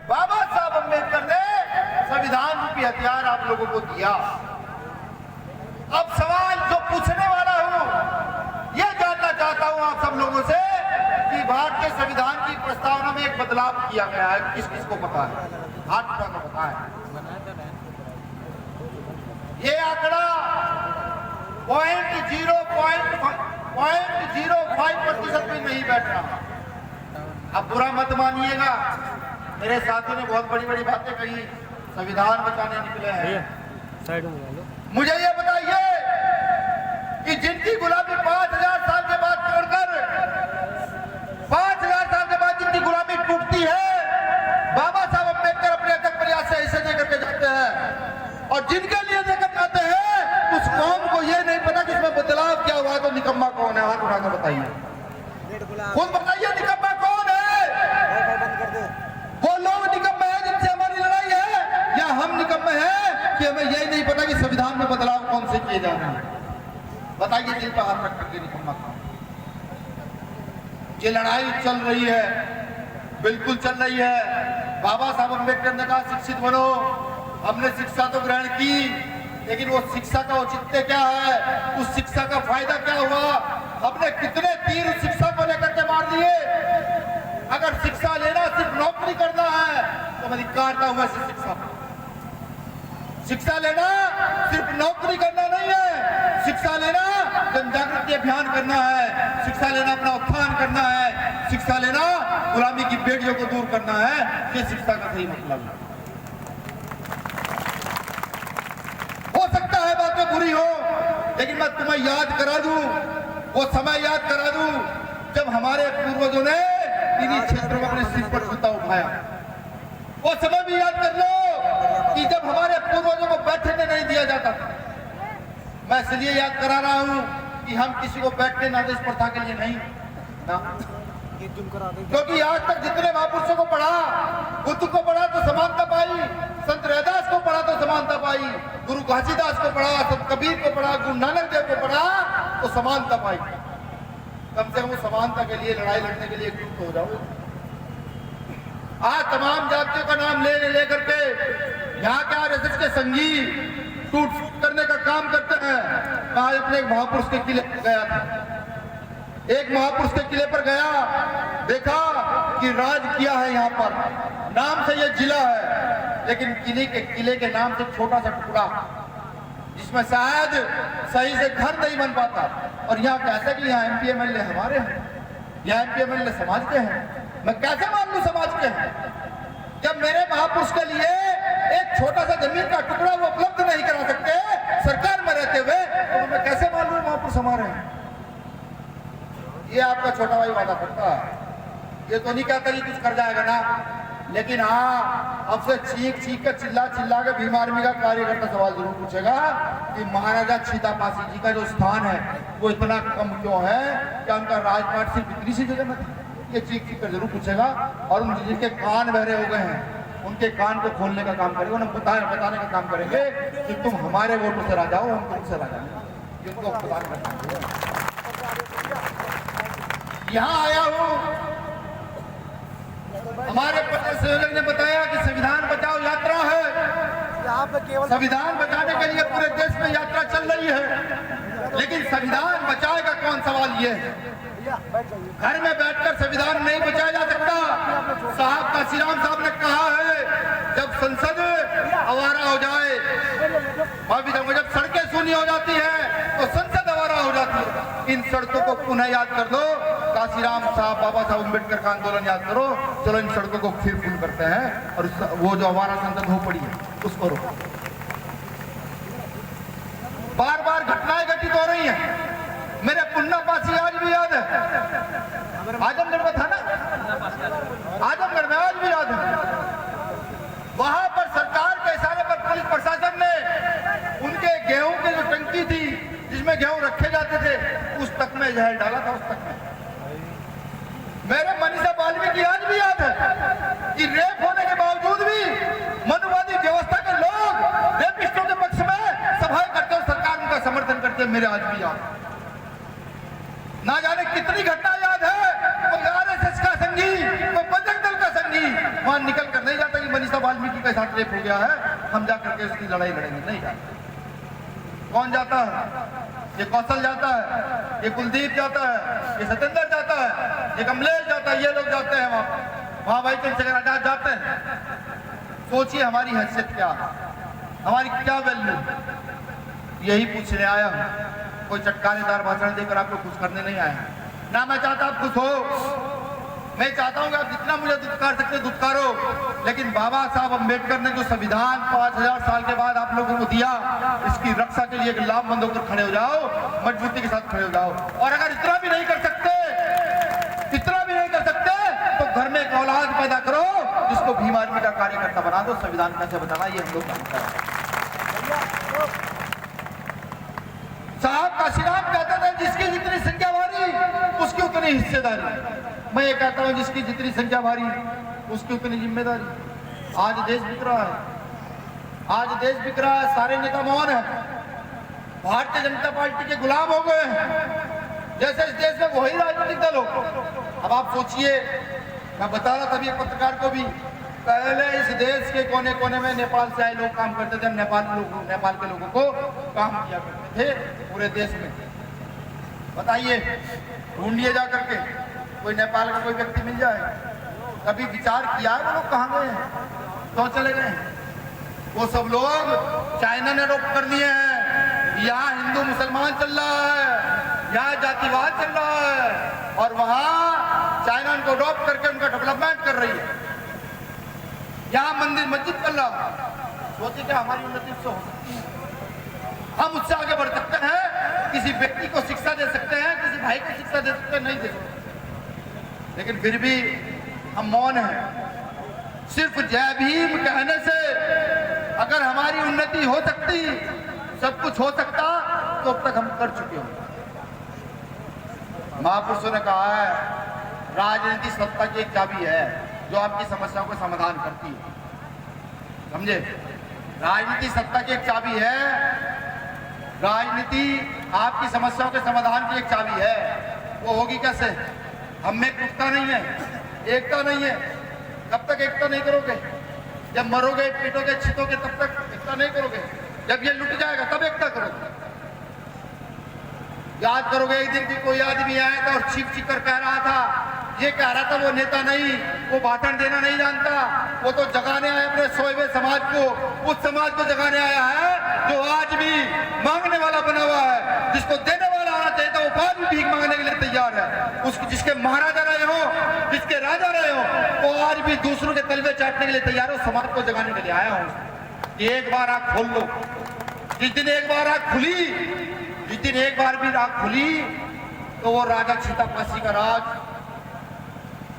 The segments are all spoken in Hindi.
बाबा साहब अम्बेडकर ने संविधान रूपी हथियार आप लोगों को दिया। अब सवाल जो पूछने वाला हूं, यह जानना चाहता हूं आप सब लोगों से कि भारतीय संविधान की प्रस्तावना में एक बदलाव किया गया है, किस किस को पता है? हाथ उठा कर पता है। ये आंकड़ा 0.05% भी नहीं बैठ रहा। अब बुरा मत मानिएगा, मेरे साथियों ने बहुत बड़ी बड़ी बातें कही, संविधान बचाने निकले हैं। मुझे ये बताइए कि जिनकी गुलामी 5000 साल के बाद तोड़कर 5000 साल के बाद जिनकी गुलामी टूटती है, बाबा साहब अम्बेडकर अपने अथक प्रयास से ऐसे लेकर के जाते हैं, और जिनके लिए लेकर जाते हैं उस कौम को ये नहीं पता कि इसमें बदलाव क्या हुआ। तो निकम्मा कौन है? हाथ उठाकर बताइए, खुद बताइए निकम्मा कौन है? वो लोग निकम्मे हैं जिनसे हमारी लड़ाई है, या हम निकम्मे हैं कि हमें यही नहीं पता कि संविधान में बदलाव कौन से किए जाने हैं? बताइए, दिल पर हाथ रख करके निकम्मा कौन? ये लड़ाई चल रही है, बिल्कुल चल रही है। बाबा साहब अम्बेडकर ने कहा शिक्षित बनो, हमने शिक्षा तो ग्रहण की, लेकिन वो शिक्षा का औचित्य क्या है, उस शिक्षा का फायदा क्या हुआ? हमने कितने तीर शिक्षा को लेकर के मार दिए। अगर शिक्षा लेना सिर्फ नौकरी करना है तो मैं धिक्कारता हूं ऐसी शिक्षा। शिक्षा लेना सिर्फ नौकरी करना नहीं है, शिक्षा लेना जन जागृति अभियान करना है, शिक्षा लेना अपना उत्थान करना है, शिक्षा लेना गुलामी की बेड़ियों को दूर करना है। ये शिक्षा का सही मतलब है। हो सकता है बातें बुरी हो, लेकिन मैं तुम्हें याद करा दूं, वो समय याद करा दूं जब हमारे पूर्वजों ने इन्हीं क्षेत्रों में अपने सिर पर जूता उठाया। वो समय भी याद कर लो कि जब हमारे पूर्वजों को बैठने नहीं दिया जाता था। मैं इसलिए याद करा रहा हूं कि हम किसी को बैठने ना दें इस प्रथा के लिए नहीं ना, क्योंकि आज तक जितने महापुरुषों को पढ़ा, बुद्ध को पढ़ा तो समानता पाई, संत रैदास को पढ़ा तो समानता पाई, गुरु घासीदास को पढ़ा, संत कबीर को पढ़ा, गुरु नानक देव को पढ़ा तो समानता पाई। कम से कम समानता के लिए लड़ाई लड़ने के लिए एकजुट हो जाओ। आज तमाम जातियों का नाम लेकर के यहाँ के आरएसएस के संगी टूट करने का काम करते हैं। मैं आज अपने एक महापुरुष के किले पर गया था, एक महापुरुष के किले पर गया, देखा कि राज किया है यहाँ पर, नाम से ये जिला है, लेकिन किले के नाम से छोटा सा टुकड़ा जिसमें शायद सही से घर नहीं बन पाता। और यहाँ कहते कि यहाँ एमपी एमएलए हमारे हैं, यहाँ एमपी एमएलए समाज के हैं। मैं कैसे मान लूं समाज के हैं जब मेरे महापुरुष के लिए एक छोटा सा जमीन का टुकड़ा वो उपलब्ध नहीं करा सकते सरकार में रहते हुए, तो मैं कैसे मान लूं महापुरुष हमारे हैं? ये आपका छोटा भाई वादा करता है, ये तो नहीं कहता कि कुछ कर जाएगा ना, लेकिन हाँ अब से चीख कर चिल्ला के भीम आर्मी का कार्यकर्ता सवाल जरूर पूछेगा कि महाराजा छीतापासी जी का जो स्थान है वो इतना कम क्यों है, क्या उनका राजपाट सिर्फ इतनी सी जगह में था? ये चीख कर जरूर पूछेगा। और उन जिनके कान बहरे हो गए हैं उनके कान को खोलने का काम करेंगे, उन्हें बताने का काम करेंगे कि तुम हमारे वोटों से राजा हो, हम तुमसे राजा नहीं। इनको बताने का काम करेंगे। यहाँ आया हूँ, हमारे संयोजक ने बताया कि संविधान बचाओ यात्रा है। संविधान बचाने के लिए पूरे देश में यात्रा चल रही है, लेकिन संविधान बचाएगा कौन? सवाल ये है। घर में बैठकर संविधान नहीं बचाया जा सकता। साहब काशीराम साहब ने कहा है जब संसद आवारा हो जाए, जब सड़कें शून्य हो जाती है तो संसद आवारा हो जाती है। इन सड़कों को पुनः याद कर दो, काशीराम साहब, बाबा साहब अम्बेडकर का आंदोलन याद करो। चलो इन सड़कों को फिर फूल करते हैं और वो जो हमारा संसद हो पड़ी है उसको रोको। बार बार घटनाएं घटित हो रही हैं। मेरे पुन्ना पासी आज भी याद है, आजमगढ़ में था ना, आजमगढ़ में आज भी याद है। वहां पर सरकार के इशारे पर पुलिस प्रशासन ने उनके गेहूं की जो टंकी थी जिसमें गेहूं रखे जाते थे उस तक में जहर डाला था। उस तक में मेरे मनीषा वाल्मीकि आज भी याद है कि रेप होने के बावजूद भी मनुवादी व्यवस्था के लोग रेपिस्टों के पक्ष में सभाएं करते और सरकार उनका समर्थन करते। मेरे आज भी याद ना जाने कितनी घटना याद है। कोई आरएसएस का संगी, कोई बजरंग दल का संगी वहां निकल कर नहीं जाता। वाल्मीकि के साथ रेप हो गया है, हम जा करके उसकी लड़ाई लड़ेंगे। नहीं जाते। कौन जाता है? ये कौशल जाता है, ये कुलदीप जाता है, ये सत्येंद्र जाता है, ये कमलेश जाता है, ये लोग जाते हैं वहां भाई चंद्रशेखर आजाद जाते हैं। सोचिए हमारी हैसियत क्या है, हमारी क्या वैल्यू। यही पूछने आया हूं, कोई चटकारेदार भाषण देकर आपको खुश करने नहीं आया ना। मैं चाहता आप खुश हो, मैं चाहता हूं कि आप जितना मुझे दुत्कार सकते दुत्कारो, लेकिन बाबा साहब अम्बेडकर ने जो संविधान 5000 साल के बाद आप लोगों को दिया, इसकी रक्षा के लिए लामबंद होकर खड़े हो जाओ, मजबूती के साथ खड़े हो जाओ। और अगर इतना भी नहीं कर सकते, तो घर में एक औलाद पैदा करो जिसको भीम आर्मी का कार्यकर्ता बना दो। संविधान कैसे बनाना ये हम लोग जानते हैं। साहब काशीराम कहते थे जिसकी जितनी संख्या भारी उसकी उतनी हिस्सेदारी। मैं ये कहता हूं जिसकी जितनी संख्या भारी उसकी उतनी जिम्मेदारी। आज देश बिक रहा है, आज देश बिक रहा है। सारे नेता मौन है, भारतीय जनता पार्टी के गुलाम हो गए हैं, जैसे इस देश में वही राजनीतिक दल हो। अब आप सोचिए, मैं बता रहा था अभी एक पत्रकार को भी, पहले इस देश के कोने कोने में नेपाल से आए लोग काम करते थे। नेपाल के लोगों को काम किया करते थे पूरे देश में। बताइए, ढूंढिए जा करके कोई नेपाल का कोई व्यक्ति मिल जाए। कभी विचार किया है वो लोग कहाँ गए हैं, क्यों चले गए हैं? वो सब लोग चाइना ने रोक कर दिए हैं। यहाँ हिंदू मुसलमान चल रहा है, यहाँ जातिवाद चल रहा है, और वहाँ चाइना उनको अडॉप्ट करके उनका डेवलपमेंट कर रही है। यहाँ मंदिर मस्जिद चल रहा है। सोचिए क्या हमारी उन्नति उससे हो सकती है? हम उससे आगे बढ़ सकते हैं, किसी व्यक्ति को शिक्षा दे सकते हैं, किसी भाई को शिक्षा दे सकते हैं, नहीं दे सकते। लेकिन फिर भी हम मौन हैं। सिर्फ जय भीम कहने से अगर हमारी उन्नति हो सकती, सब कुछ हो सकता, तो अब तक हम कर चुके होंगे। महापुरुषों ने कहा है, राजनीति सत्ता की एक चाबी है जो आपकी समस्याओं का समाधान करती है। समझे? राजनीति सत्ता की एक चाबी है, राजनीति आपकी समस्याओं के समाधान की एक चाबी है। वो होगी कैसे? हम में एकता नहीं है, एकता नहीं है। कब तक एकता नहीं करोगे? जब मरोगे, पीटोगे, छिटोगे, तब तक एकता नहीं करोगे। जब ये लुट जाएगा तब एकता करोगे। याद करोगे, एक दिन भी कोई आदमी आया था और चीख कर कह रहा था, ये कह रहा था वो नेता नहीं, वो भाषण देना नहीं जानता, वो तो जगाने आया अपने सोए हुए समाज को, उस समाज को जगाने आया है जो आज भी मांगने वाला बना हुआ है। जिसको देने वाला आना चाहिए था वो आज भी भीख मांगने के लिए तैयार है। उसको जिसके महाराजा रहे हो, जिसके राजा रहे हो, वो आज भी दूसरों के तलवे चाटने के लिए तैयार हो। समाज को जगाने के लिए आया हूँ। एक बार आँख खोल लो। जिस दिन एक बार आँख खुली, जिस दिन एक बार भी आँख खुली, तो वो राजा चित्तापासी का राज,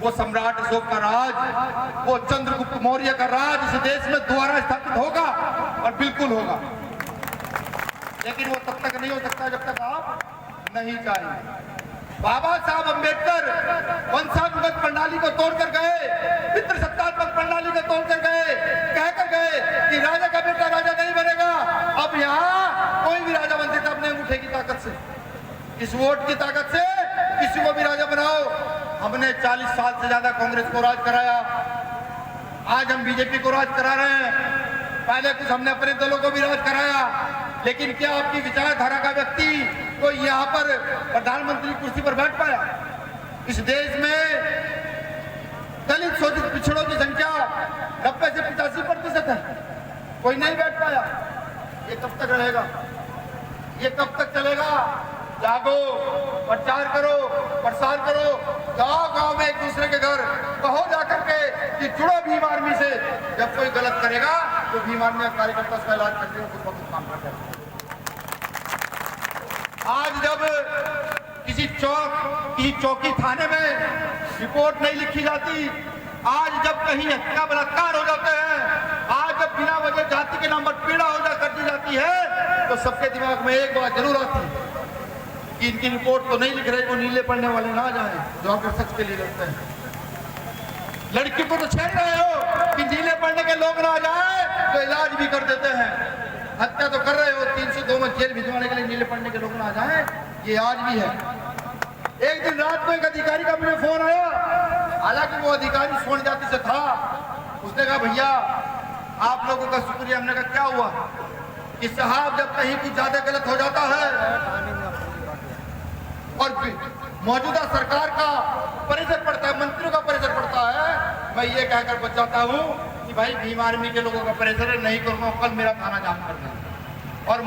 वो सम्राट अशोक का राज, वो चंद्रगुप्त मौर्य का राज इस देश में दोबारा स्थापित होगा, और बिल्कुल होगा। लेकिन वो तब तक नहीं हो सकता जब तक आप नहीं चाहेंगे। बाबा साहब अम्बेडकर वंशानुगत प्रणाली को तोड़कर गए, पितृसत्तात्मक प्रणाली को तोड़कर गए, कहकर गए कि राजा का बेटा राजा नहीं बनेगा। अब यहाँ कोई भी राजा बन सकता अपने अंगूठे की ताकत से, इस वोट की ताकत से किसी को भी राजा बनाओ। हमने 40 साल से ज्यादा कांग्रेस को राज कराया, आज हम बीजेपी को राज करा रहे हैं। पहले कुछ हमने अपने दलों को भी राज कराया, लेकिन क्या आपकी विचारधारा का व्यक्ति कोई यहाँ पर प्रधानमंत्री कुर्सी पर बैठ पाया? इस देश में दलित शोषित पिछड़ों की संख्या 90 से 85% है, कोई नहीं बैठ पाया। ये कब तक रहेगा? ये कब तक चलेगा? जागो, प्रचार करो, प्रसार करो, गांव गांव में एक दूसरे के घर कहो जाकर के कि जुड़ो भीम आर्मी से। जब कोई गलत करेगा तो भीम आर्मी का कार्यकर्ता उसका इलाज करते हैं, कुछ बहुत काम करते हैं। आज जब किसी चौकी थाने में रिपोर्ट नहीं लिखी जाती, आज जब कहीं हत्या बलात्कार हो जाते हैं, आज जब बिना वजह जाति के नाम पर पीड़ा हो कर दी जाती है, तो सबके दिमाग में एक बात जरूर आती है कि इनकी रिपोर्ट तो नहीं लिख रहे, वो नीले पढ़ने वाले ना जाएं जो आपके सच के लिए लड़ते हैं। लड़की को तो छेड़ रहे हो कि नीले पढ़ने के लोग ना जाए तो इलाज भी कर देते हैं। हत्या तो कर रहे हो, 302 में जेल भिजवाने के लिए नीले पढ़ने के लोग ना जाए, ये आज भी है। एक दिन रात को एक अधिकारी का मुझे फोन आया, हालांकि वो अधिकारी स्वर्ण जाति से था। उसने कहा भैया आप लोगों का शुक्रिया। हमने कहा क्या हुआ कि साहब जब कहीं कुछ ज्यादा गलत हो जाता है और मौजूदा सरकार का परिसर पड़ता है, मंत्रियों का परिसर पड़ता है, मैं ये कहकर बच जाता हूँ कि भाई भीम आर्मी के लोगों का परिसर नहीं करूंगा, कल मेरा थाना जाम करना। और